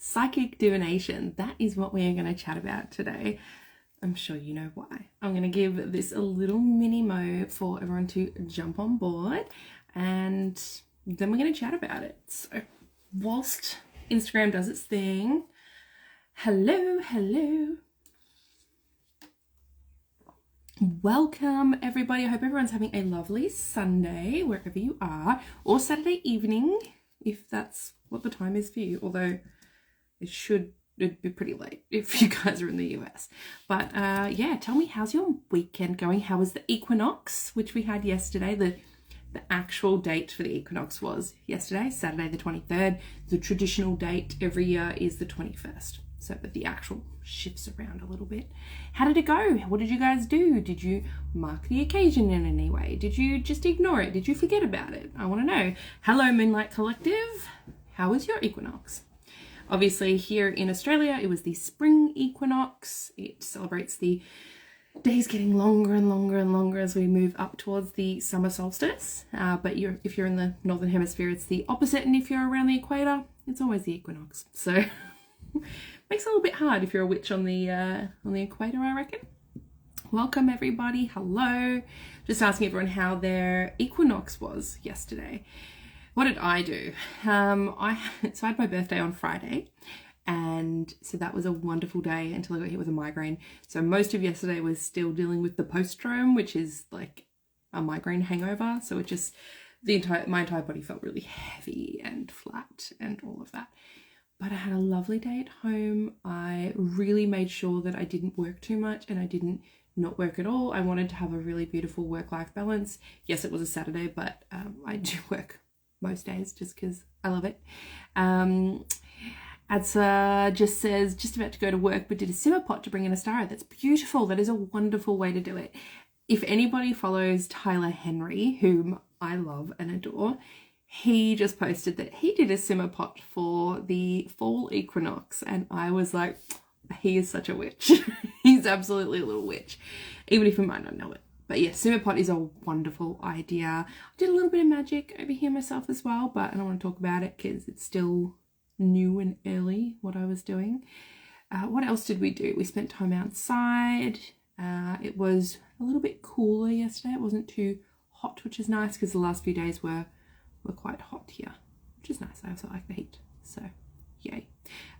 Psychic Divination. That is what we are going to chat about today. I'm sure you know why. I'm going to give this a little mini-mo for everyone to jump on board, and then we're going to chat about it. So whilst Instagram does its thing, hello. Welcome everybody. I hope everyone's having a lovely Sunday wherever you are, or Saturday evening if that's what the time is for you, although it'd be pretty late if you guys are in the US. But yeah, tell me, how's your weekend going? How was the Equinox, which we had yesterday? The actual date for the Equinox was yesterday, Saturday the 23rd. The traditional date every year is the 21st. So that the actual shifts around a little bit. How did it go? What did you guys do? Did you mark the occasion in any way? Did you just ignore it? Did you forget about it? I want to know. Hello, Moonlight Collective. How was your Equinox? Obviously, here in Australia, it was the spring equinox. It celebrates the days getting longer and longer and longer as we move up towards the summer solstice. But if you're in the northern hemisphere, it's the opposite. And if you're around the equator, it's always the equinox. So makes it a little bit hard if you're a witch on the equator, I reckon. Welcome everybody. Hello. Just asking everyone how their equinox was yesterday. What did I do? I had my birthday on Friday, and so that was a wonderful day until I got hit with a migraine. So most of yesterday was still dealing with the post-drome, which is like a migraine hangover. So it just, my entire body felt really heavy and flat and all of that. But I had a lovely day at home. I really made sure that I didn't work too much, and I didn't not work at all. I wanted to have a really beautiful work-life balance. Yes, it was a Saturday, but I do work most days just because I love it. Adsa just says, just about to go to work, but did a simmer pot to bring in a star. That's beautiful. That is a wonderful way to do it. If anybody follows Tyler Henry, whom I love and adore, he just posted that he did a simmer pot for the fall equinox, and I was like, he is such a witch. He's absolutely a little witch, even if he might not know it. But yeah, simmer pot is a wonderful idea. I did a little bit of magic over here myself as well, but I don't want to talk about it because it's still new and early what I was doing. What else did we do? We spent time outside. It was a little bit cooler yesterday. It wasn't too hot, which is nice because the last few days were quite hot here, which is nice. I also like the heat, so yay.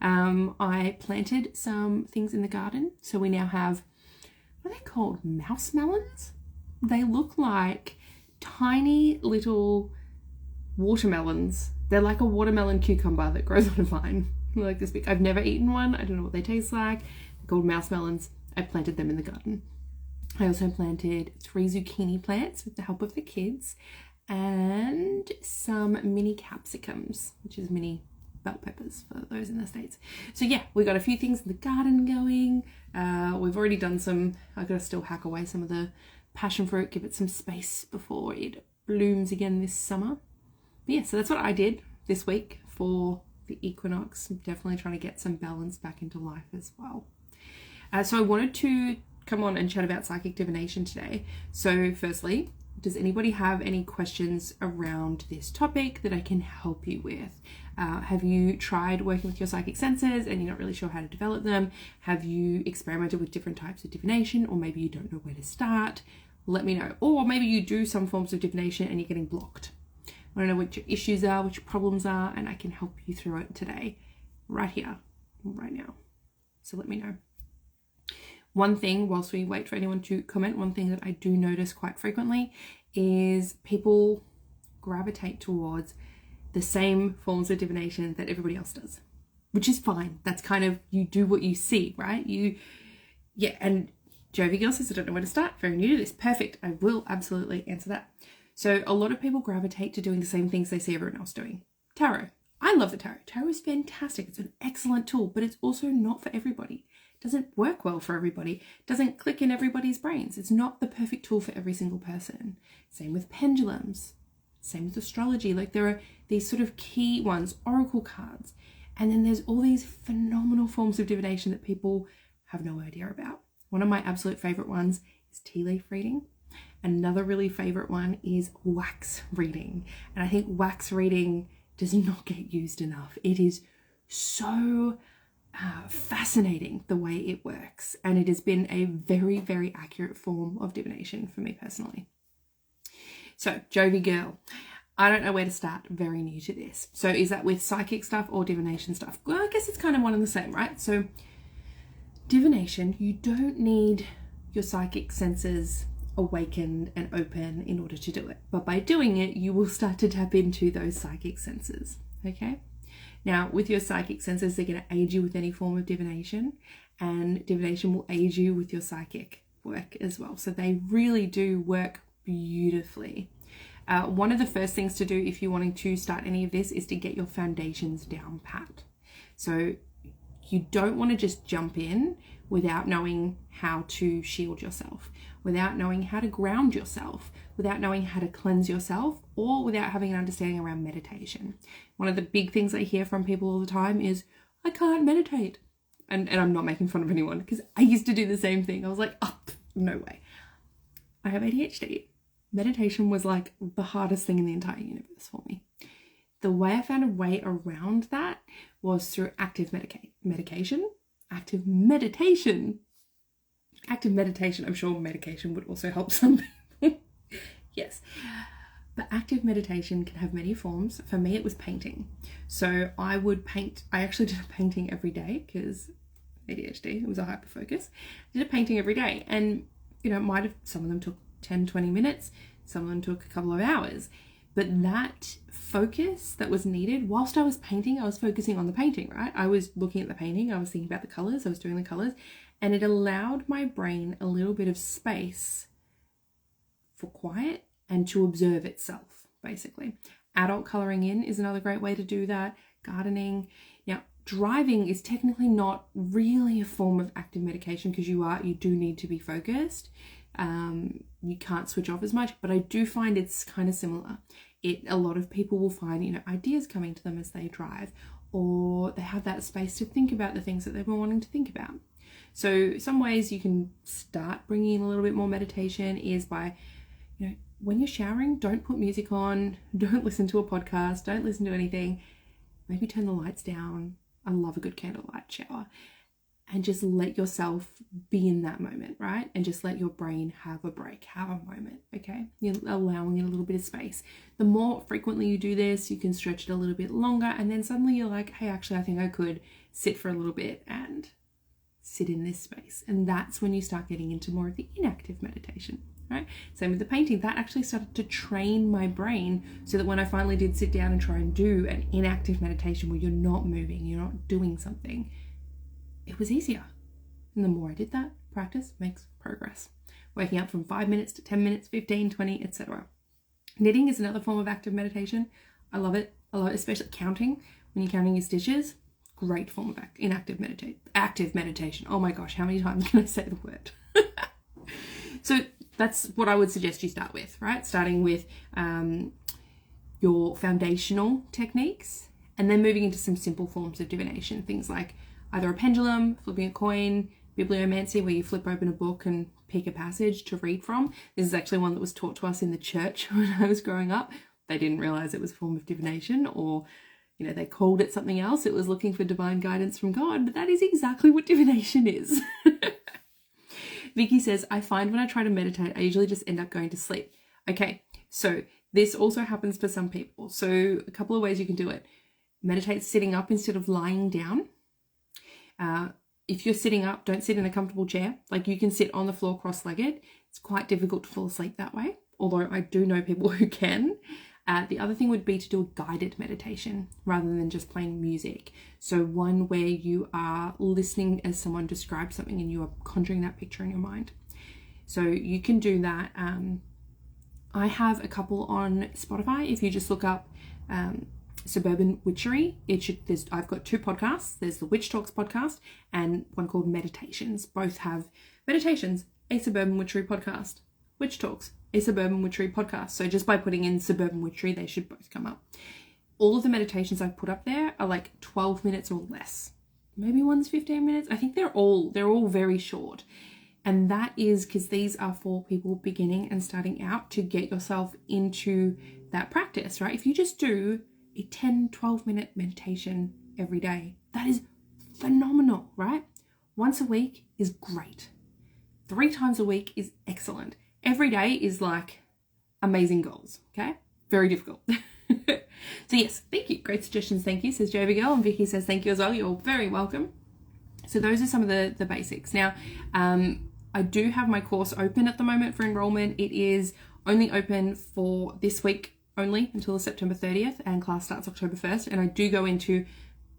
I planted some things in the garden, so we now have, what are they called? Mouse melons? They look like tiny little watermelons. They're like a watermelon cucumber that grows on a vine. They're like this big. I've never eaten one. I don't know what they taste like. They're called mouse melons. I planted them in the garden. I also planted 3 zucchini plants with the help of the kids, and some mini capsicums, which is mini bell peppers for those in the States. So yeah, we got a few things in the garden going. We've already done some, I've got to still hack away some of the passion fruit, give it some space before it blooms again this summer. But yeah, so that's what I did this week for the equinox. I'm definitely trying to get some balance back into life as well. So I wanted to come on and chat about psychic divination today. So firstly, does anybody have any questions around this topic that I can help you with? Have you tried working with your psychic senses and you're not really sure how to develop them? Have you experimented with different types of divination, or maybe you don't know where to start? Let me know. Or maybe you do some forms of divination and you're getting blocked. I want to know what your issues are, what your problems are, and I can help you through it today, right here, right now. So let me know. One thing, whilst we wait for anyone to comment, one thing that I do notice quite frequently is people gravitate towards the same forms of divination that everybody else does, which is fine. That's kind of, you do what you see, right? Yeah, and Jovi Girl says, I don't know where to start. Very new to this. Perfect. I will absolutely answer that. So a lot of people gravitate to doing the same things they see everyone else doing. Tarot. I love the tarot. Tarot is fantastic. It's an excellent tool, but it's also not for everybody. Doesn't work well for everybody, doesn't click in everybody's brains. It's not the perfect tool for every single person. Same with pendulums, same with astrology. Like, there are these sort of key ones, oracle cards, and then there's all these phenomenal forms of divination that people have no idea about. One of my absolute favorite ones is tea leaf reading. Another really favorite one is wax reading. And I think wax reading does not get used enough. It is so fascinating the way it works. And it has been a very, very accurate form of divination for me personally. So, Jovi girl, I don't know where to start. Very new to this. So is that with psychic stuff or divination stuff? Well, I guess it's kind of one and the same, right? So divination, you don't need your psychic senses awakened and open in order to do it. But by doing it, you will start to tap into those psychic senses, okay? Now, with your psychic senses, they're going to aid you with any form of divination, and divination will aid you with your psychic work as well. So they really do work beautifully. One of the first things to do if you're wanting to start any of this is to get your foundations down pat. So you don't want to just jump in without knowing how to shield yourself, without knowing how to ground yourself, without knowing how to cleanse yourself, or without having an understanding around meditation. One of the big things I hear from people all the time is, I can't meditate. And I'm not making fun of anyone, because I used to do the same thing. I was like, oh, no way. I have ADHD. Meditation was like the hardest thing in the entire universe for me. The way I found a way around that was through active meditation. Active meditation. I'm sure medication would also help some people. Yes. But active meditation can have many forms. For me, it was painting. So I would paint. I actually did a painting every day because ADHD, it was a hyper focus. I did a painting every day. And, some of them took 10, 20 minutes. Some of them took a couple of hours. But that focus that was needed, whilst I was painting, I was focusing on the painting, right? I was looking at the painting, I was thinking about the colors, I was doing the colors, and it allowed my brain a little bit of space for quiet and to observe itself, basically. Adult coloring in is another great way to do that. Gardening. Now, driving is technically not really a form of active medication because you do need to be focused. You can't switch off as much, but I do find it's kind of similar. A lot of people will find, ideas coming to them as they drive, or they have that space to think about the things that they've been wanting to think about. So some ways you can start bringing in a little bit more meditation is by, when you're showering, don't put music on, don't listen to a podcast, don't listen to anything. Maybe turn the lights down. I love a good candlelight shower. And just let yourself be in that moment, right? And just let your brain have a break, have a moment, okay? You're allowing it a little bit of space. The more frequently you do this, you can stretch it a little bit longer, and then suddenly you're like, hey, actually, I think I could sit for a little bit and sit in this space. And that's when you start getting into more of the inactive meditation, right? Same with the painting. That actually started to train my brain so that when I finally did sit down and try and do an inactive meditation where you're not moving, you're not doing something, it was easier. And the more I did that, practice makes progress. Working up from 5 minutes to 10 minutes, 15, 20, etc. Knitting is another form of active meditation. I love it. Especially counting. When you're counting your stitches, great form of active meditation. Oh my gosh, how many times can I say the word? So that's what I would suggest you start with, right? Starting with your foundational techniques, and then moving into some simple forms of divination. Things like either a pendulum, flipping a coin, bibliomancy, where you flip open a book and pick a passage to read from. This is actually one that was taught to us in the church when I was growing up. They didn't realize it was a form of divination, or, they called it something else. It was looking for divine guidance from God, but that is exactly what divination is. Vicky says, I find when I try to meditate, I usually just end up going to sleep. Okay, so this also happens for some people. So a couple of ways you can do it. Meditate sitting up instead of lying down. If you're sitting up, don't sit in a comfortable chair. Like, you can sit on the floor cross-legged. It's quite difficult to fall asleep that way, although I do know people who can. The other thing would be to do a guided meditation rather than just playing music. So one where you are listening as someone describes something and you are conjuring that picture in your mind. So you can do that. I have a couple on Spotify. If you just look up Suburban Witchery, I've got 2 podcasts. There's the Witch Talks podcast and one called Meditations. Both have meditations, a Suburban Witchery podcast. Witch Talks, a Suburban Witchery podcast. So just by putting in Suburban Witchery, they should both come up. All of the meditations I've put up there are like 12 minutes or less. Maybe one's 15 minutes. I think they're all very short. And that is because these are for people beginning and starting out to get yourself into that practice, right? If you just do a 10, 12 minute meditation every day. That is phenomenal, right? Once a week is great. 3 times a week is excellent. Every day is like amazing goals, okay? Very difficult. So yes, thank you. Great suggestions, thank you, says Jovi Girl. And Vicky says thank you as well. You're very welcome. So those are some of the basics. Now, I do have my course open at the moment for enrollment. It is only open for this week only until September 30th, and class starts October 1st. And I do go into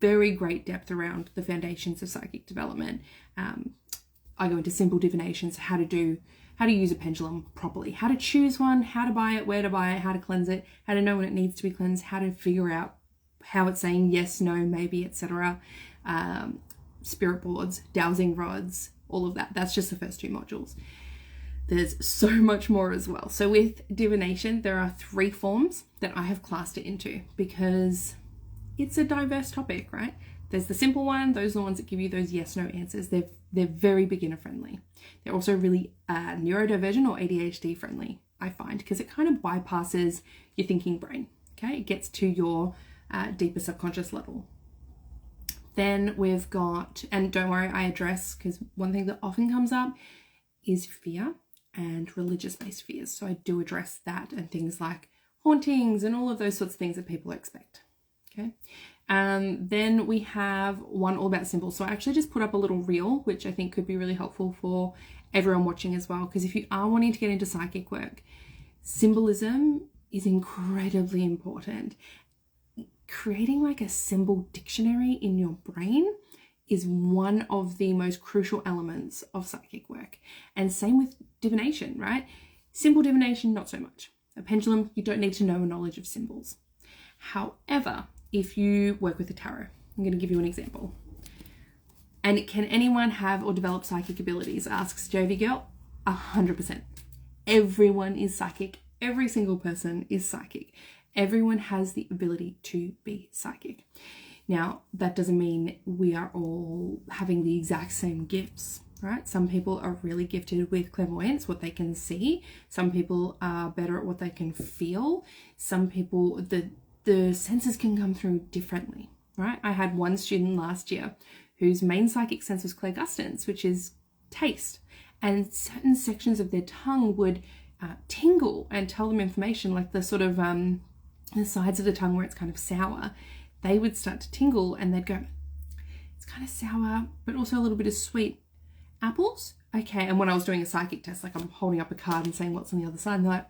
very great depth around the foundations of psychic development. I go into simple divinations, how to use a pendulum properly, how to choose one, how to buy it, where to buy it, how to cleanse it, how to know when it needs to be cleansed, how to figure out how it's saying yes, no, maybe, etc. Spirit boards, dowsing rods, all of that. That's just the first 2 modules. There's so much more as well. So with divination, there are 3 forms that I have classed it into because it's a diverse topic, right? There's the simple one. Those are the ones that give you those yes, no answers. They're very beginner friendly. They're also really neurodivergent or ADHD friendly, I find, because it kind of bypasses your thinking brain, okay? It gets to your deeper subconscious level. Then we've got, and don't worry, I address, because one thing that often comes up is fear and religious-based fears. So I do address that and things like hauntings and all of those sorts of things that people expect, okay? Then we have one all about symbols. So I actually just put up a little reel, which I think could be really helpful for everyone watching as well. Because if you are wanting to get into psychic work, symbolism is incredibly important. Creating like a symbol dictionary in your brain is one of the most crucial elements of psychic work. And same with divination, right? Simple divination, not so much. A pendulum, you don't need to know a knowledge of symbols. However, if you work with the tarot, I'm going to give you an example. And can anyone have or develop psychic abilities? Asks Jovi Girl. 100%. Everyone is psychic. Every single person is psychic. Everyone has the ability to be psychic. Now, that doesn't mean we are all having the exact same gifts, right? Some people are really gifted with clairvoyance, what they can see. Some people are better at what they can feel. Some people, the senses can come through differently, right? I had one student last year whose main psychic sense was clairgustance, which is taste. And certain sections of their tongue would tingle and tell them information, like the sort of the sides of the tongue where it's kind of sour. They would start to tingle and they'd go, it's kind of sour, but also a little bit of sweet. Apples? Okay. And when I was doing a psychic test, like I'm holding up a card and saying what's on the other side, and they're like,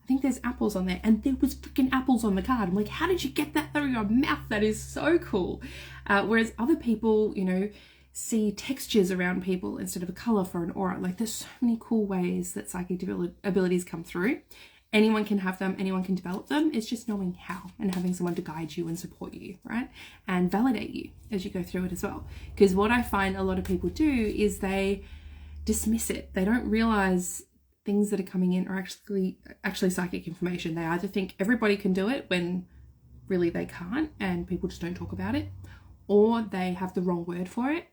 I think there's apples on there. And there was freaking apples on the card. I'm like, how did you get that through your mouth? That is so cool. Whereas other people, you know, see textures around people instead of a color for an aura. Like there's so many cool ways that psychic abilities come through. Anyone can have them, anyone can develop them. It's just knowing how and having someone to guide you and support you, right? And validate you as you go through it as well. Because what I find a lot of people do is they dismiss it. They don't realize things that are coming in are actually psychic information. They either think everybody can do it when really they can't and people just don't talk about it, or they have the wrong word for it.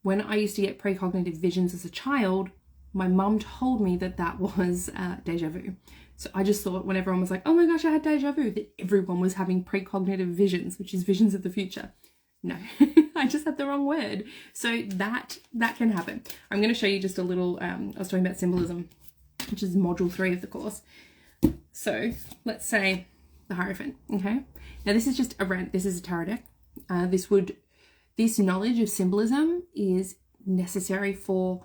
When I used to get precognitive visions as a child, my mum told me that that was deja vu. So I just thought when everyone was like, oh my gosh, I had deja vu, that everyone was having precognitive visions, which is visions of the future. No, I just had the wrong word. So that can happen. I'm going to show you just a little, I was talking about symbolism, which is module 3 of the course. So let's say the Hierophant, okay? Now this is just this is a tarot deck. This knowledge of symbolism is necessary for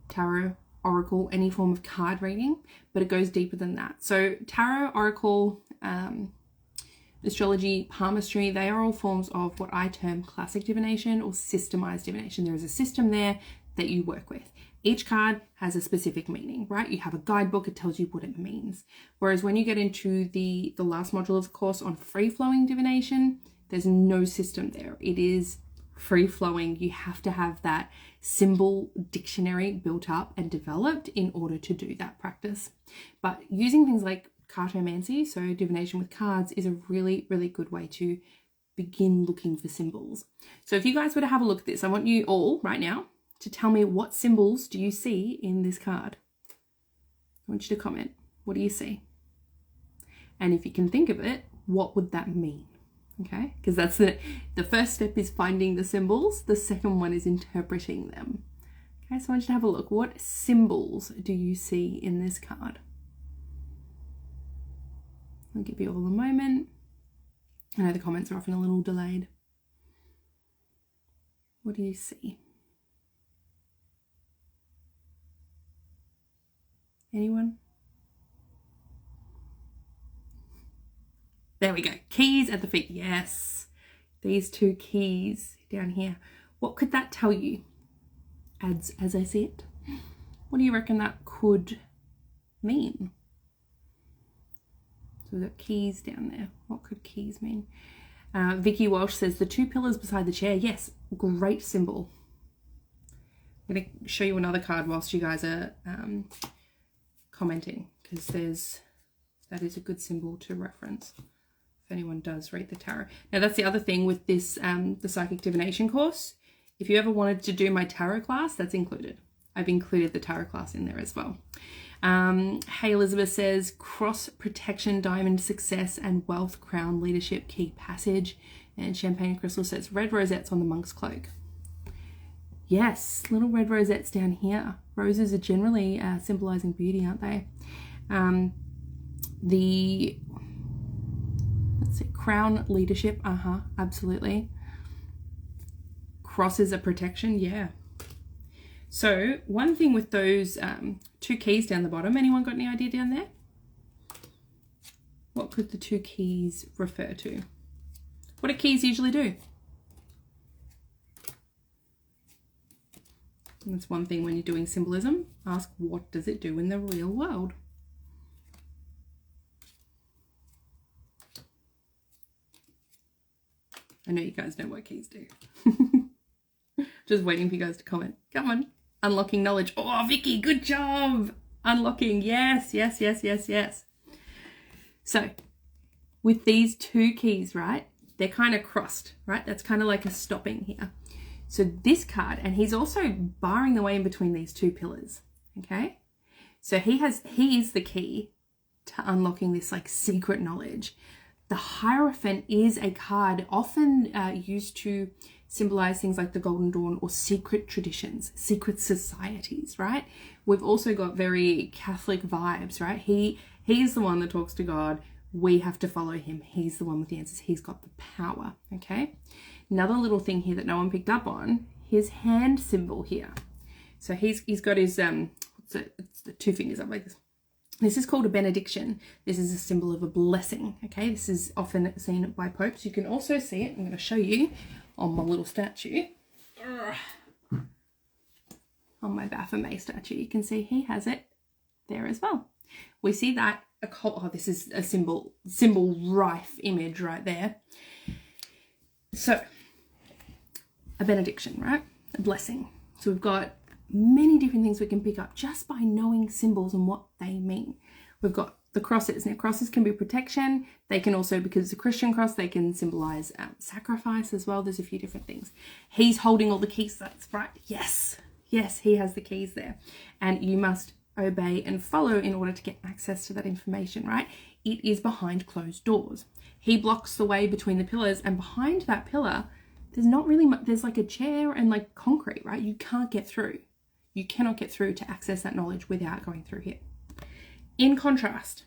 tarot, oracle, any form of card reading, but it goes deeper than that. So tarot, oracle, astrology, palmistry, they are all forms of what I term classic divination or systemized divination. There is a system there that you work with. Each card has a specific meaning, right? You have a guidebook, it tells you what it means. Whereas when you get into the last module of the course on free-flowing divination, there's no system there. It is free-flowing. You have to have that symbol dictionary built up and developed in order to do that practice. But using things like cartomancy, so divination with cards, is a really, really good way to begin looking for symbols. So if you guys were to have a look at this, I want you all right now to tell me, what symbols do you see in this card? I want you to comment. What do you see? And if you can think of it, what would that mean? Okay, because that's the first step is finding the symbols. The second one is interpreting them. Okay, so I want you to have a look. What symbols do you see in this card? I'll give you all a moment. I know the comments are often a little delayed. What do you see? Anyone? There we go. Keys at the feet. Yes. These two keys down here. What could that tell you? As I see it. What do you reckon that could mean? So we've got keys down there. What could keys mean? Vicky Walsh says the two pillars beside the chair. Yes, great symbol. I'm going to show you another card whilst you guys are commenting, because that is a good symbol to reference if anyone does read the tarot. Now that's the other thing with this the Psychic Divination course. If you ever wanted to do my tarot class, that's included. I've included the tarot class in there as well. Hey Elizabeth says cross protection, diamond, success and wealth, crown, leadership, key passage. And Champagne Crystal says red rosettes on the monk's cloak. Yes, little red rosettes down here. Roses are generally symbolizing beauty, aren't they? Let's see, crown, leadership, absolutely. Crosses are protection, yeah. So one thing with those two keys down the bottom, anyone got any idea down there? What could the two keys refer to? What do keys usually do? And that's one thing when you're doing symbolism. Ask, what does it do in the real world? I know you guys know what keys do. Just waiting for you guys to comment. Come on. Unlocking knowledge. Oh, Vicky, good job. Unlocking. Yes, yes, yes, yes, yes. So with these two keys, right, they're kind of crossed, right? That's kind of like a stopping here. So this card, and he's also barring the way in between these two pillars, okay? So he is the key to unlocking this like secret knowledge. The Hierophant is a card often used to symbolize things like the Golden Dawn or secret traditions, secret societies, right? We've also got very Catholic vibes, right? He's the one that talks to God. We have to follow him. He's the one with the answers. He's got the power, okay? Another little thing here that no one picked up on, his hand symbol here. So he's got his, it's the two fingers up like this. This is called a benediction. This is a symbol of a blessing, okay? This is often seen by popes. You can also see it, I'm going to show you on my little statue. On my Baphomet statue, you can see he has it there as well. We see that, this is a symbol rife image right there. So, a benediction, right? A blessing. So we've got many different things we can pick up just by knowing symbols and what they mean. We've got the crosses. Now crosses can be protection. They can also, because it's a Christian cross, they can symbolize sacrifice as well. There's a few different things. He's holding all the keys. That's right. Yes. Yes, he has the keys there. And you must obey and follow in order to get access to that information, right? It is behind closed doors. He blocks the way between the pillars, and behind that pillar, there's not really much, there's like a chair and like concrete, right? You can't get through. You cannot get through to access that knowledge without going through here. In contrast,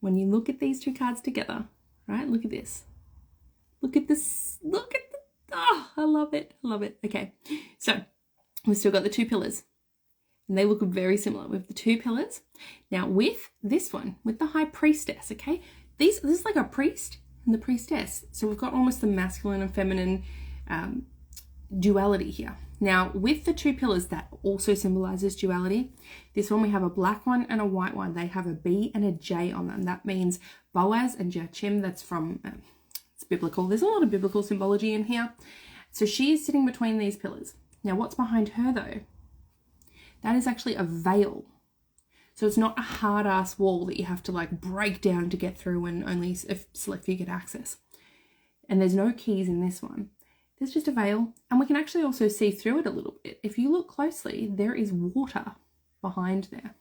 when you look at these two cards together, right? Look at this. Look at this. Look at the, oh, I love it. I love it. Okay. So we've still got the two pillars and they look very similar with the two pillars. Now with this one, with the high priestess, okay? This is like a priest and the priestess. So we've got almost the masculine and feminine duality here. Now with the two pillars, that also symbolizes duality. This one we have a black one and a white one. They have a B and a J on them. That means Boaz and Joachim. That's from, it's biblical. There's a lot of biblical symbology in here. So she is sitting between these pillars. Now what's behind her though? That is actually a veil. So it's not a hard ass wall that you have to like break down to get through and only if select few get access. And there's no keys in this one. There's just a veil, and we can actually also see through it a little bit. If you look closely, there is water behind there.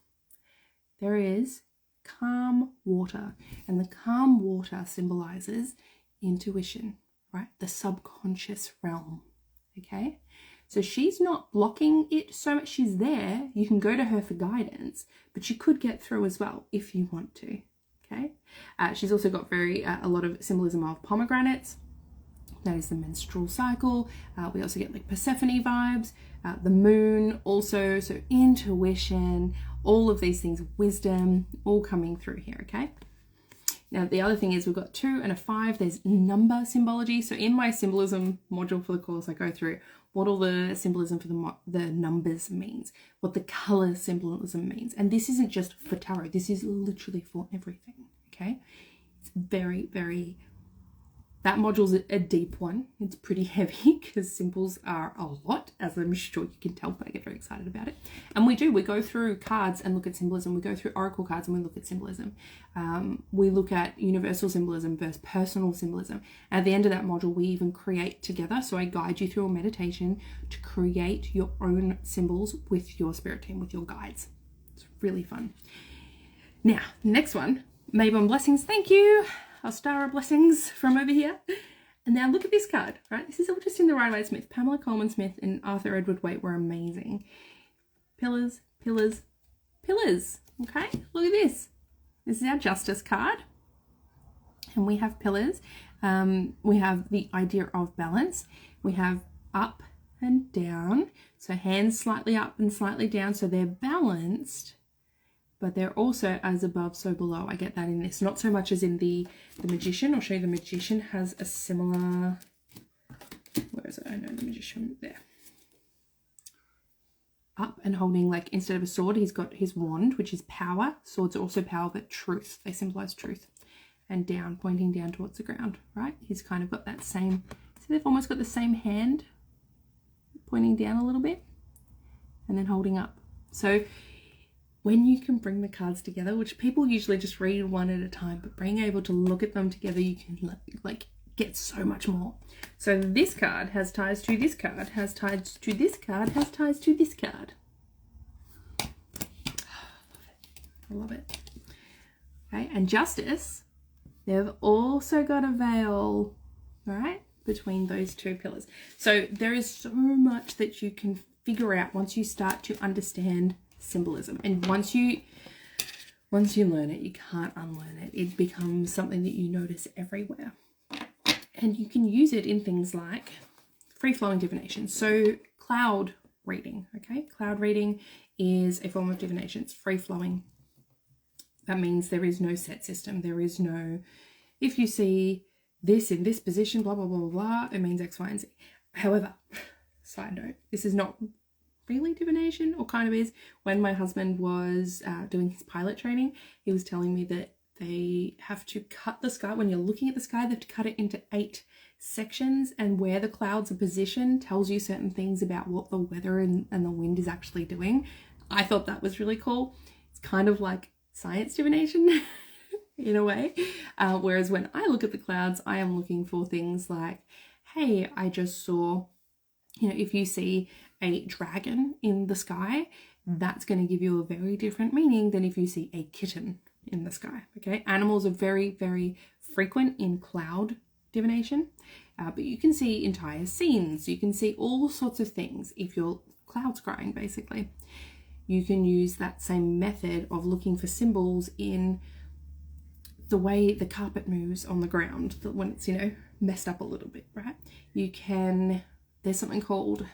There is calm water. And the calm water symbolizes intuition, right? The subconscious realm, okay? So she's not blocking it so much. She's there. You can go to her for guidance, but you could get through as well if you want to, okay? She's also got a lot of symbolism of pomegranates. That is the menstrual cycle. We also get like Persephone vibes, the moon also, so intuition, all of these things, wisdom, all coming through here, okay? Now, the other thing is we've got 2 and a 5. There's number symbology. So in my symbolism module for the course, I go through what all the symbolism for the numbers means, what the color symbolism means. And this isn't just for tarot. This is literally for everything, okay? It's very, very... That module's a deep one. It's pretty heavy because symbols are a lot, as I'm sure you can tell, but I get very excited about it. And we go through cards and look at symbolism. We go through oracle cards and we look at symbolism. We look at universal symbolism versus personal symbolism. At the end of that module, we even create together. So I guide you through a meditation to create your own symbols with your spirit team, with your guides. It's really fun. Now, next one, Mabon Blessings. Thank you. Our star of blessings from over here. And now look at this card, right? This is all just in the Rider Waite Smith. Pamela Coleman Smith and Arthur Edward Waite were amazing. Pillars, pillars, pillars. Okay, look at this. This is our Justice card. And we have pillars. We have the idea of balance. We have up and down. So hands slightly up and slightly down. So they're balanced. But they're also as above, so below. I get that in this. Not so much as in the Magician. I'll show you the Magician has a similar... Where is it? I know the Magician. There. Up and holding, like, instead of a sword, he's got his wand, which is power. Swords are also power, but truth. They symbolize truth. And down, pointing down towards the ground, right? He's kind of got that same... So they've almost got the same hand pointing down a little bit. And then holding up. So... when you can bring the cards together, which people usually just read one at a time, but being able to look at them together, you can like get so much more. So this card has ties to this card, has ties to this card, has ties to this card. I love it. Okay, and Justice, they've also got a veil, right, between those two pillars. So there is so much that you can figure out once you start to understand symbolism, and once you learn it, you can't unlearn it. It becomes something that you notice everywhere, and you can use it in things like free-flowing divination. So cloud reading, okay, cloud reading is a form of divination. It's free-flowing. That means there is no set system. There is no, if you see this in this position, blah blah blah blah blah, it means X, Y, and Z. However, side note, this is not really divination, or kind of is. When my husband was doing his pilot training, he was telling me that they have to cut the sky. When you're looking at the sky, they have to cut it into 8 sections, and where the clouds are positioned tells you certain things about what the weather and the wind is actually doing. I thought that was really cool. It's kind of like science divination in a way, whereas when I look at the clouds, I am looking for things like, hey, I just saw, you know, if you see a dragon in the sky, that's going to give you a very different meaning than if you see a kitten in the sky, okay? Animals are very, very frequent in cloud divination, but you can see entire scenes. You can see all sorts of things if you're cloud scrying, basically. You can use that same method of looking for symbols in the way the carpet moves on the ground when it's, you know, messed up a little bit, right? You can, there's something called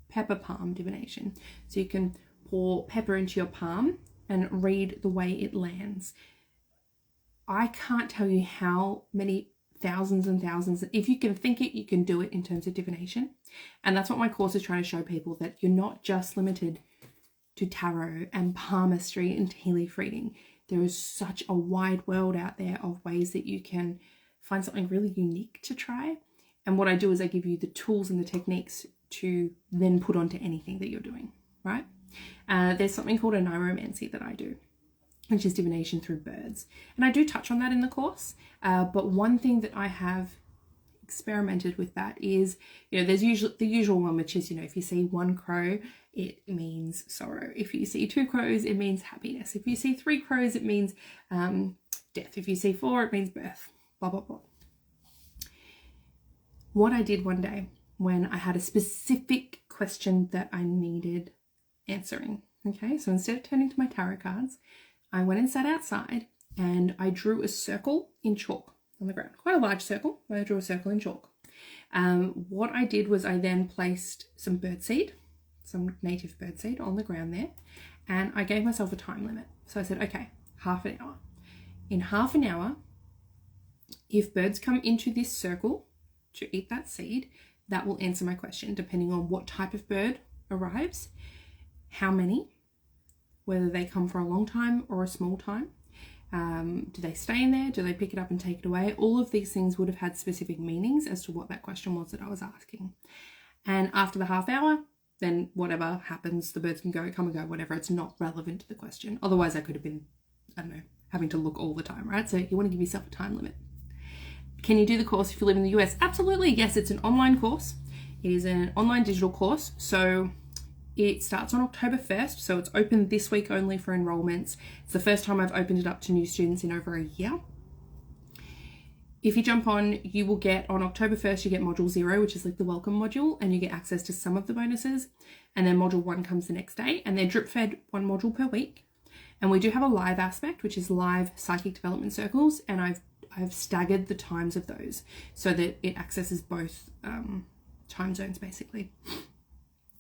pepper palm divination. So you can pour pepper into your palm and read the way it lands. I can't tell you how many thousands and thousands, if you can think it, you can do it in terms of divination. And that's what my course is trying to show people, that you're not just limited to tarot and palmistry and tea leaf reading. There is such a wide world out there of ways that you can find something really unique to try. And what I do is I give you the tools and the techniques to then put onto anything that you're doing, right? There's something called an ironmancy that I do, which is divination through birds. And I do touch on that in the course. But one thing that I have experimented with that is, you know, there's usually the usual one, which is, you know, if you see one crow, it means sorrow. If you see two crows, it means happiness. If you see three crows, it means death. If you see four, it means birth, blah, blah, blah. What I did one day when I had a specific question that I needed answering, okay, so instead of turning to my tarot cards, I went and sat outside and I drew a circle in chalk on the ground, quite a large circle, but I drew a circle in chalk. What I did was I then placed some birdseed, some native birdseed on the ground there, and I gave myself a time limit. So I said, okay, half an hour. In half an hour, if birds come into this circle to eat that seed, that will answer my question, depending on what type of bird arrives, how many, whether they come for a long time or a small time. Do they stay in there? Do they pick it up and take it away? All of these things would have had specific meanings as to what that question was that I was asking. And after the half hour, then whatever happens, the birds can go, come and go, whatever. It's not relevant to the question. Otherwise, I could have been, I don't know, having to look all the time, right? So you want to give yourself a time limit. Can you do the course if you live in the US? Absolutely. Yes, it's an online course. It is an online digital course. So it starts on October 1st, so it's open this week only for enrollments. It's the first time I've opened it up to new students in over a year. If you jump on, you will get, on October 1st, you get module 0, which is like the welcome module, and you get access to some of the bonuses. And then module 1 comes the next day, and they're drip fed 1 module per week. And we do have a live aspect, which is live psychic development circles, and I've staggered the times of those so that it accesses both time zones basically.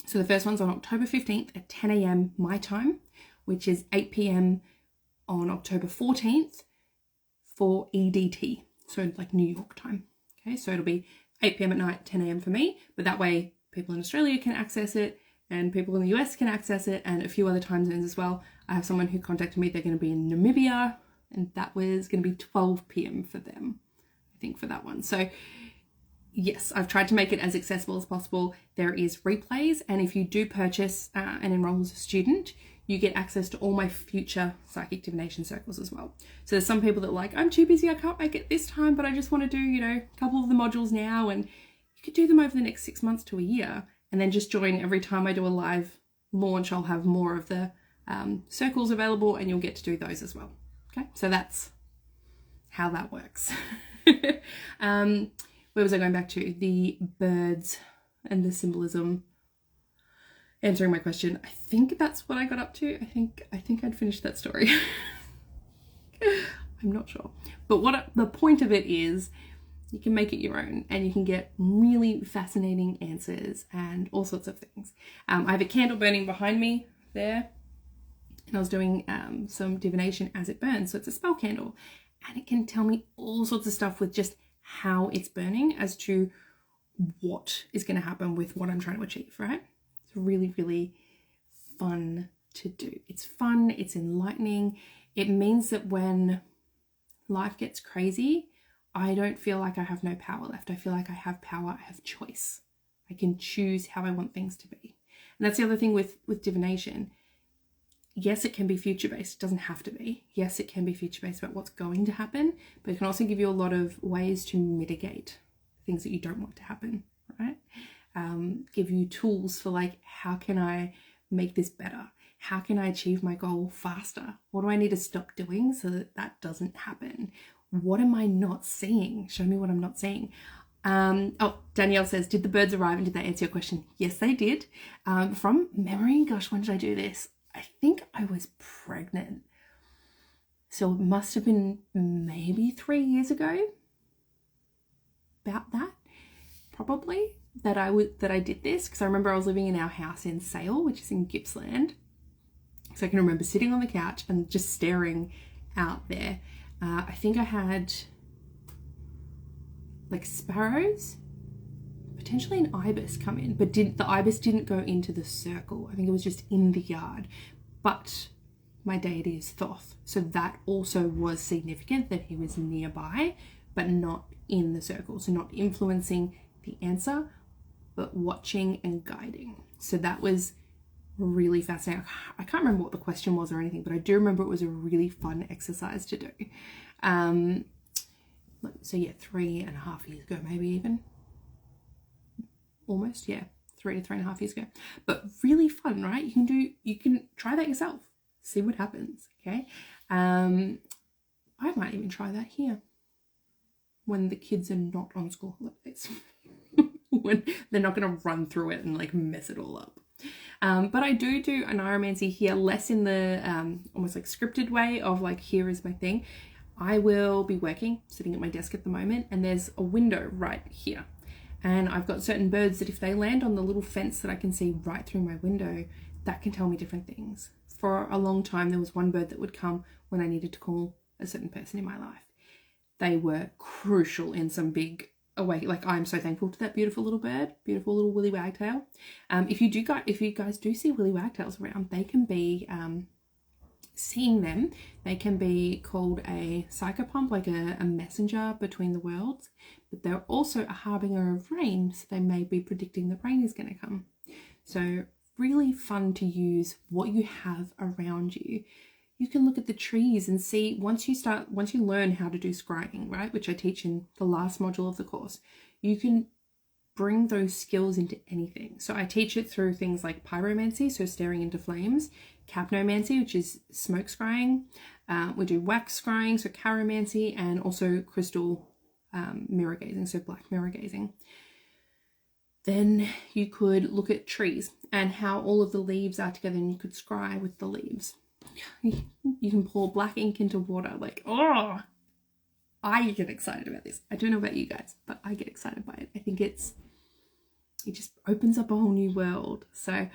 So the first one's on October 15th at 10 a.m. my time, which is 8 p.m. on October 14th for EDT, so like New York time. Okay, so it'll be 8 p.m. at night, 10 a.m. for me, but that way people in Australia can access it and people in the US can access it, and a few other time zones as well. I have someone who contacted me, they're going to be in Namibia, and that was going to be 12 p.m. for them, I think, for that one. So yes, I've tried to make it as accessible as possible. There is replays, and if you do purchase and enroll as a student, you get access to all my future Psychic Divination circles as well. So there's some people that are like, I'm too busy, I can't make it this time, but I just want to do, you know, a couple of the modules now, and you could do them over the next 6 months to a year, and then just join every time I do a live launch. I'll have more of the circles available, and you'll get to do those as well. Okay, so that's how that works. Where was I going back to? The birds and the symbolism. Answering my question. I think that's what I got up to. I think I'd finished that story. I'm not sure. But the point of it is, you can make it your own and you can get really fascinating answers and all sorts of things. I have a candle burning behind me there, and I was doing some divination as it burns. So it's a spell candle, and it can tell me all sorts of stuff with just how it's burning as to what is going to happen with what I'm trying to achieve, right? It's really, really fun to do. It's fun, it's enlightening. It means that when life gets crazy, I don't feel like I have no power left. I feel like I have power, I have choice. I can choose how I want things to be. And that's the other thing with divination. Yes, it can be future-based. It doesn't have to be. Yes, it can be future-based about what's going to happen, but it can also give you a lot of ways to mitigate things that you don't want to happen, right? Give you tools for like, how can I make this better? How can I achieve my goal faster? What do I need to stop doing so that that doesn't happen? What am I not seeing? Show me what I'm not seeing. Oh, Danielle says, did the birds arrive and did they answer your question? Yes, they did. From memory, gosh, when did I do this? I think I was pregnant. So it must have been maybe 3 years ago. About that, probably, that I did this, because I remember I was living in our house in Sale, which is in Gippsland. So I can remember sitting on the couch and just staring out there. I think I had like sparrows, potentially an ibis come in, but the ibis didn't go into the circle. I think it was just in the yard. But my deity is Thoth, so that also was significant, that he was nearby, but not in the circle. So not influencing the answer, but watching and guiding. So that was really fascinating. I can't remember what the question was or anything, but I do remember it was a really fun exercise to do. So yeah, 3.5 years ago, maybe even. Almost, yeah, 3 to 3.5 years ago. But really fun, right? You can try that yourself. See what happens, okay? I might even try that here when the kids are not on school holidays. When they're not going to run through it and like mess it all up. But I do an ironmancy here, less in the almost like scripted way of like, here is my thing. I will be working, sitting at my desk at the moment, and there's a window right here. And I've got certain birds that if they land on the little fence that I can see right through my window, that can tell me different things. For a long time, there was one bird that would come when I needed to call a certain person in my life. They were crucial in some big away. Like, I'm so thankful to that beautiful little bird, beautiful little willy wagtail. If you guys do see willy wagtails around, they can be seeing them. They can be called a psychopomp, like a messenger between the worlds. But they're also a harbinger of rain, so they may be predicting that rain is going to come. So really fun to use what you have around you. You can look at the trees and see, once you learn how to do scrying, right, which I teach in the last module of the course, you can bring those skills into anything. So I teach it through things like pyromancy, so staring into flames, capnomancy, which is smoke scrying. We do wax scrying, so chiromancy, and also crystal mirror gazing, so black mirror gazing. Then you could look at trees and how all of the leaves are together, and you could scry with the leaves. You can pour black ink into water, like, oh, I get excited about this. I don't know about you guys, but I get excited by it. I think it just opens up a whole new world. So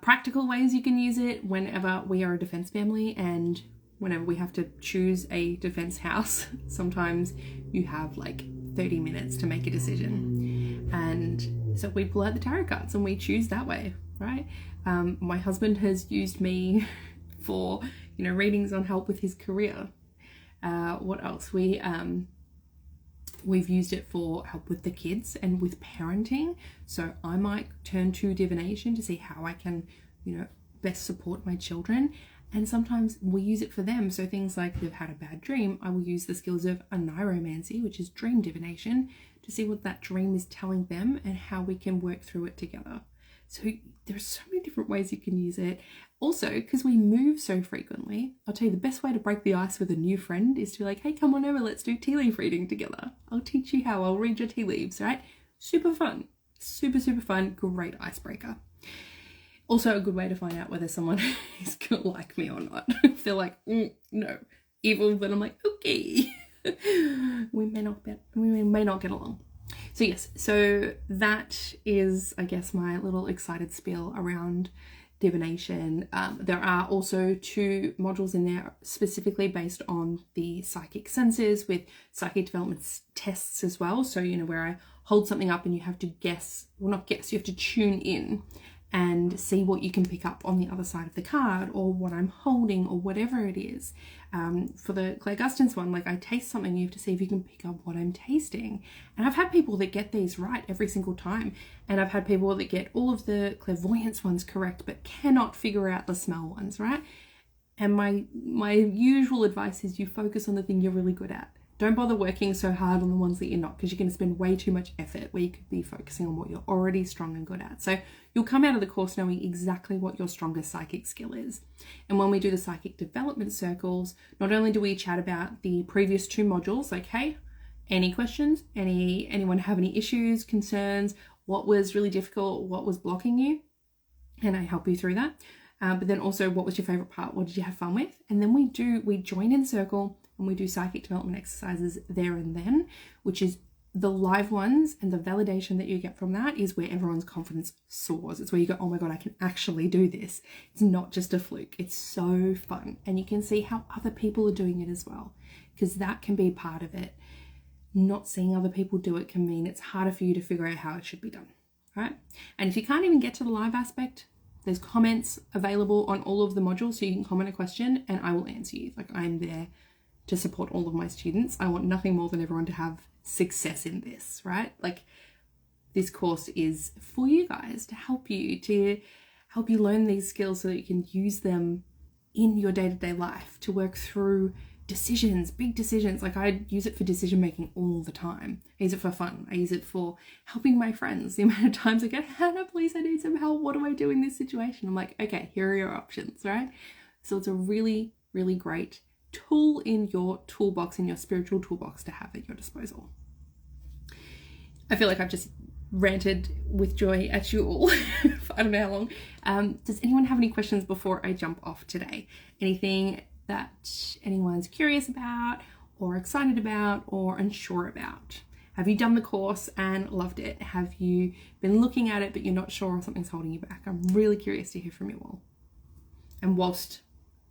practical ways you can use it whenever we are a defense family and whenever we have to choose a defense house. Sometimes you have like 30 minutes to make a decision, and so we pull out the tarot cards and we choose that way, right? My husband has used me for, readings on help with his career. What else? We've used it for help with the kids and with parenting. So I might turn to divination to see how I can, best support my children. And sometimes we use it for them. So things like they've had a bad dream, I will use the skills of ironmancy, which is dream divination, to see what that dream is telling them and how we can work through it together. So there's so many different ways you can use it. Also, because we move so frequently, I'll tell you the best way to break the ice with a new friend is to be like, hey, come on over, let's do tea leaf reading together. I'll teach you how, I'll read your tea leaves, right? Super fun. Super, super fun. Great icebreaker. Also a good way to find out whether someone is going to like me or not. If they're like, no, evil, then I'm like, okay. we may not get along. So yes, so that is, I guess, my little excited spiel around divination. There are also 2 modules in there specifically based on the psychic senses with psychic development tests as well. So, where I hold something up and you have to guess, well, not guess, you have to tune in and see what you can pick up on the other side of the card, or what I'm holding, or whatever it is. For the Claire Gustins one, like, I taste something, you have to see if you can pick up what I'm tasting. And I've had people that get these right every single time. And I've had people that get all of the clairvoyance ones correct, but cannot figure out the smell ones, right? And my usual advice is you focus on the thing you're really good at. Don't bother working so hard on the ones that you're not, because you're going to spend way too much effort where you could be focusing on what you're already strong and good at. So you'll come out of the course knowing exactly what your strongest psychic skill is. And when we do the psychic development circles, not only do we chat about the previous 2 modules, like, hey, any questions? Anyone have any issues, concerns? What was really difficult? What was blocking you? And I help you through that. But then also, what was your favorite part? What did you have fun with? And then we join in circle and we do psychic development exercises there and then, which is the live ones, and the validation that you get from that is where everyone's confidence soars. It's where you go, oh my God, I can actually do this. It's not just a fluke. It's so fun. And you can see how other people are doing it as well, because that can be part of it. Not seeing other people do it can mean it's harder for you to figure out how it should be done, right? And if you can't even get to the live aspect, there's comments available on all of the modules, so you can comment a question and I will answer you. Like, I'm there to support all of my students. I want nothing more than everyone to have success in this, right? Like, this course is for you guys, to help you learn these skills so that you can use them in your day-to-day life, to work through decisions, big decisions. Like I use it for decision making all the time. I use it for fun. I use it for helping my friends. The amount of times I go, Hannah, please, I need some help. What do I do in this situation? I'm like, okay, here are your options, right? So it's a really, really great tool in your toolbox, in your spiritual toolbox to have at your disposal. I feel like I've just ranted with joy at you all for I don't know how long. Does anyone have any questions before I jump off today? Anything that anyone's curious about or excited about or unsure about? Have you done the course and loved it? Have you been looking at it but you're not sure or something's holding you back? I'm really curious to hear from you all. And whilst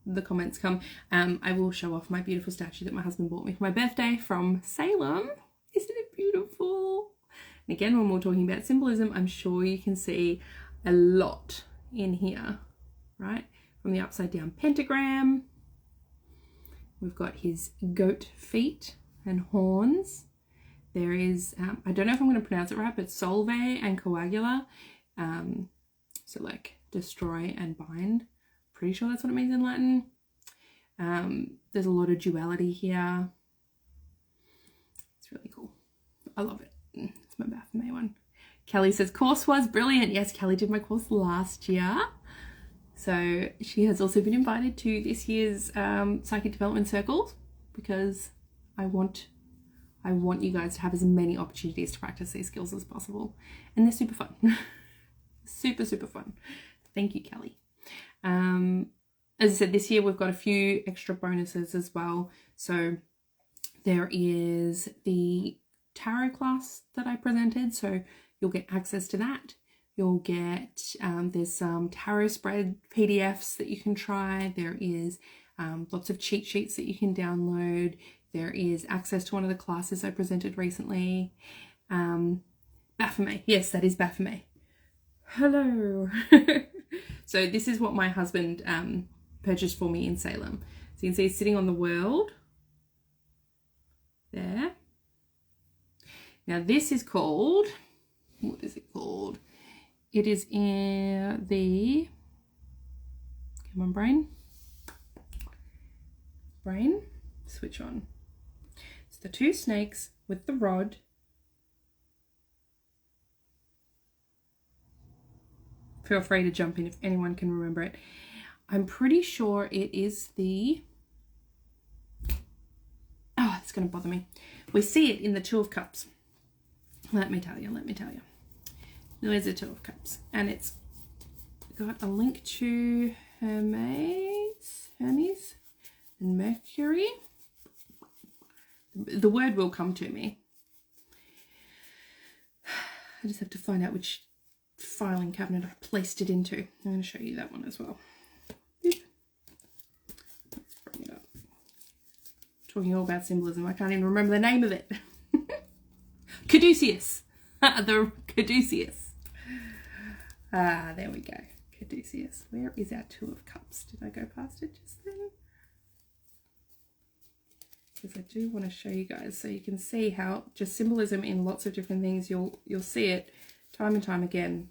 the comments come, I will show off my beautiful statue that my husband bought me for my birthday from Salem. Isn't it beautiful? And again, when we're talking about symbolism, I'm sure you can see a lot in here, right? From the upside down pentagram, we've got his goat feet and horns. There is, I don't know if I'm going to pronounce it right, but solve and coagula. So like destroy and bind. Pretty sure that's what it means in Latin. There's a lot of duality here. It's really cool. I love it. It's my Baphomet one. Kelly says, course was brilliant. Yes, Kelly did my course last year. So she has also been invited to this year's Psychic Development Circles because I want you guys to have as many opportunities to practice these skills as possible. And they're super fun. Super, super fun. Thank you, Kelly. As I said, this year we've got a few extra bonuses as well. So there is the tarot class that I presented, so you'll get access to that. You'll get there's some tarot spread PDFs that you can try. There is lots of cheat sheets that you can download. There is access to one of the classes I presented recently. Baphomet, yes, that is Baphomet. Hello. So this is what my husband purchased for me in Salem. So you can see it's sitting on the world there. Now this is called, what is it called? It is in the, come on brain, switch on. It's the two snakes with the rod. Feel free to jump in if anyone can remember it. I'm pretty sure it is the, oh, it's going to bother me. We see it in the Two of Cups. Let me tell you. There's a Two of Cups. And it's got a link to Hermes and Mercury. The word will come to me. I just have to find out which filing cabinet I placed it into. I'm going to show you that one as well. Let's bring it up. Talking all about symbolism. I can't even remember the name of it. Caduceus. The Caduceus. There we go. Caduceus. Where is our Two of Cups? Did I go past it just then? Because I do want to show you guys so you can see how just symbolism in lots of different things, you'll see it time and time again.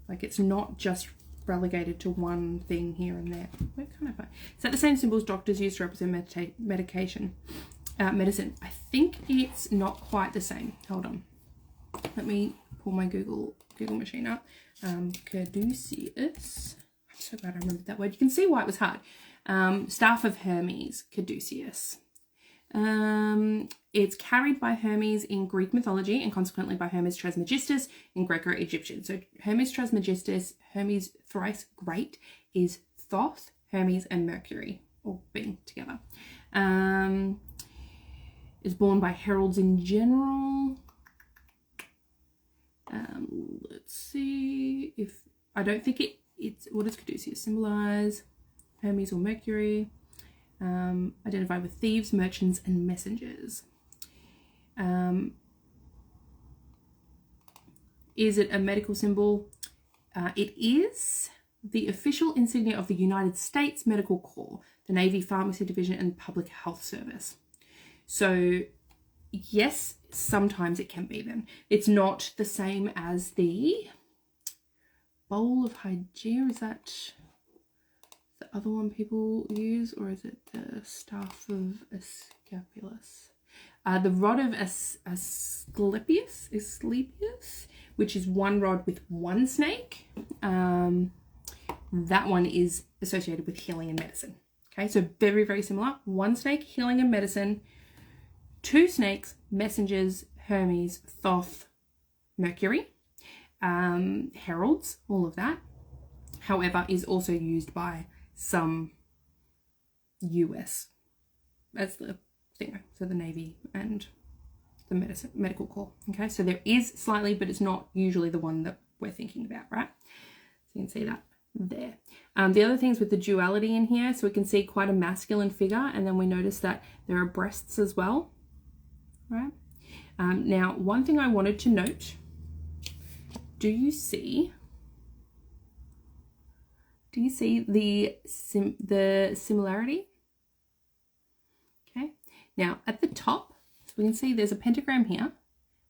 Like it's not just relegated to one thing here and there. Where can I find? Is that the same symbols doctors use to represent medicine? I think it's not quite the same. Hold on. Let me pull my Google machine up. Caduceus. I'm so glad I remembered that word. You can see why it was hard. Staff of Hermes, Caduceus. It's carried by Hermes in Greek mythology and consequently by Hermes Trismegistus in Greco-Egyptian. So Hermes Trismegistus, Hermes thrice great, is Thoth, Hermes and Mercury, all being together. Is born by heralds in general. Let's see if, I don't think it's, what does Caduceus symbolize? Hermes or Mercury. Identified with thieves, merchants and messengers. Is it a medical symbol? It is the official insignia of the United States Medical Corps, the Navy Pharmacy Division and Public Health Service. So yes, sometimes it can be them. It's not the same as the bowl of Hygeia. Is that the other one people use, or is it the staff of Asclepius? The rod of Asclepius, which is one rod with one snake. That one is associated with healing and medicine. Okay, so very, very similar. One snake, healing and medicine. Two snakes, messengers, Hermes, Thoth, Mercury, heralds, all of that. However, is also used by some US as the thing, so the Navy and the medical corps. Okay, so there is slightly, but it's not usually the one that we're thinking about, right? So you can see that there. The other things with the duality in here, so we can see quite a masculine figure, and then we notice that there are breasts as well, right? Now, one thing I wanted to note, do you see the similarity? Okay, now at the top, so we can see there's a pentagram here.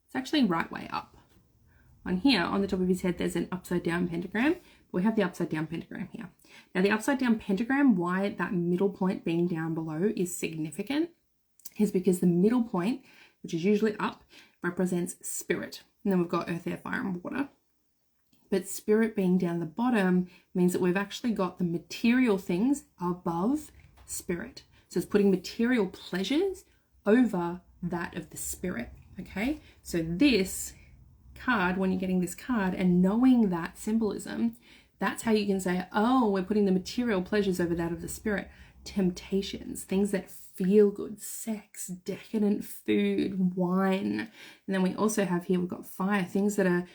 It's actually right way up. On here, on the top of his head, there's an upside down pentagram. We have the upside down pentagram here. Now the upside down pentagram, why that middle point being down below is significant, is because the middle point, which is usually up, represents spirit. And then we've got earth, air, fire, and water. But spirit being down the bottom means that we've actually got the material things above spirit. So it's putting material pleasures over that of the spirit, okay? So this card, when you're getting this card and knowing that symbolism, that's how you can say, oh, we're putting the material pleasures over that of the spirit. Temptations, things that feel good, sex, decadent food, wine. And then we also have here, we've got fire, things that are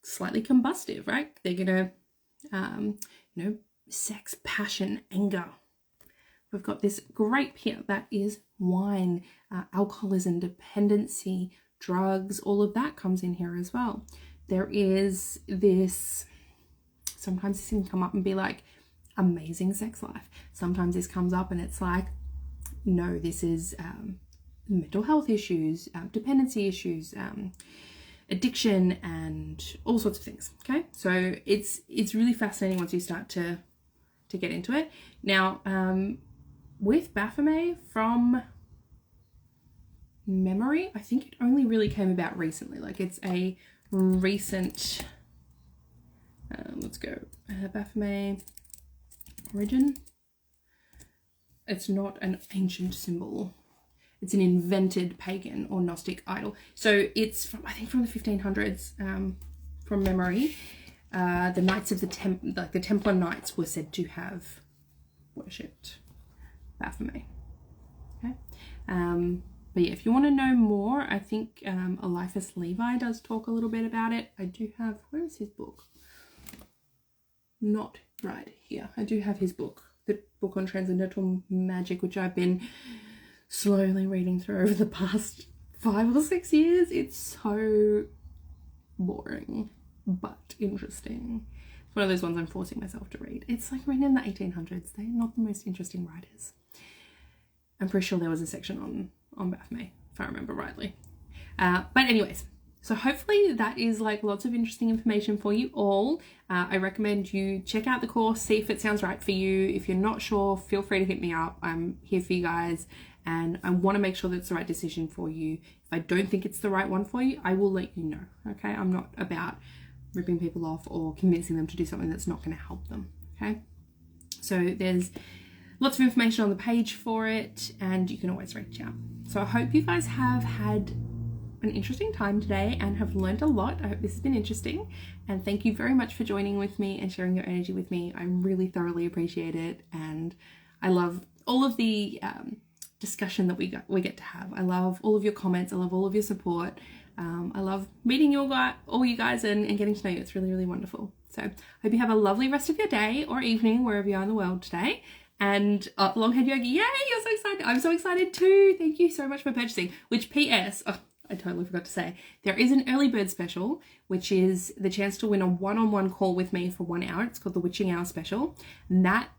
slightly combustive, right? They're gonna, sex, passion, anger. We've got this grape here that is wine, alcoholism, dependency, drugs, all of that comes in here as well. There is this, sometimes this can come up and be like, amazing sex life. Sometimes this comes up and it's like, no, this is mental health issues, dependency issues, addiction, and all sorts of things. Okay, so it's really fascinating once you start to get into it. Now, with Baphomet, from memory, I think it only really came about recently. Like, it's a recent, let's go, Baphomet origin. It's not an ancient symbol. It's an invented pagan or Gnostic idol. So it's from, I think, from the 1500s, from memory. The Knights of the the Templar Knights were said to have worshipped Baphomet. Okay. But yeah, if you want to know more, I think Eliphas Levi does talk a little bit about it. I do have, where is his book? Not right here. I do have his book, the book on transcendental magic, which I've been slowly reading through over the past 5 or 6 years. It's so boring, but interesting. It's one of those ones I'm forcing myself to read. It's like written in the 1800s. They're not the most interesting writers. I'm pretty sure there was a section on Baphomet, if I remember rightly. But anyways, so hopefully that is like lots of interesting information for you all. I recommend you check out the course, see if it sounds right for you. If you're not sure, feel free to hit me up. I'm here for you guys, and I want to make sure that's the right decision for you. If I don't think it's the right one for you, I will let you know, okay? I'm not about ripping people off or convincing them to do something that's not going to help them, okay? So there's lots of information on the page for it, and you can always reach out. So I hope you guys have had an interesting time today and have learned a lot. I hope this has been interesting, and thank you very much for joining with me and sharing your energy with me. I really thoroughly appreciate it, and I love all of the discussion that we get to have. I love all of your comments. I love all of your support. I love meeting all you guys and getting to know you. It's really, really wonderful. So I hope you have a lovely rest of your day or evening, wherever you are in the world today. And Longhead Yogi, yay, you're so excited. I'm so excited too. Thank you so much for purchasing. Which PS, I totally forgot to say, there is an early bird special, which is the chance to win a one-on-one call with me for 1 hour. It's called the Witching Hour Special. And that,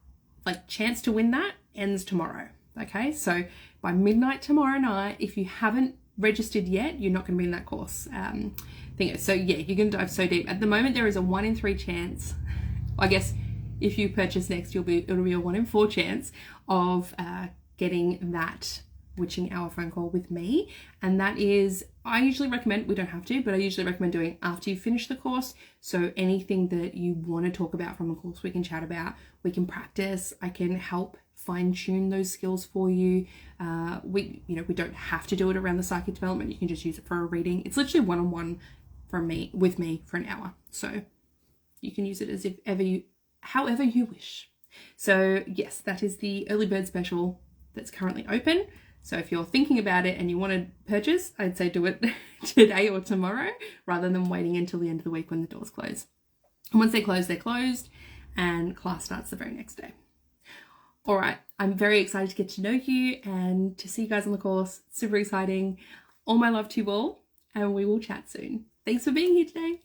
chance to win that ends tomorrow. Okay, so by midnight tomorrow night, if you haven't registered yet, you're not going to be in that course thing. So yeah, you're going to dive so deep. At the moment, there is a 1 in 3 chance. I guess if you purchase next, it'll be a 1 in 4 chance of getting that witching hour phone call with me. And that is, I usually recommend, we don't have to, but I usually recommend doing after you finish the course. So anything that you want to talk about from a course, we can chat about, we can practice, I can help fine tune those skills for you. We don't have to do it around the psychic development. You can just use it for a reading. It's literally one-on-one with me for an hour. So you can use it as however you wish. So yes, that is the early bird special that's currently open. So if you're thinking about it and you want to purchase, I'd say do it today or tomorrow rather than waiting until the end of the week when the doors close. And once they close, they're closed, and class starts the very next day. All right, I'm very excited to get to know you and to see you guys on the course. Super exciting. All my love to you all, and we will chat soon. Thanks for being here today.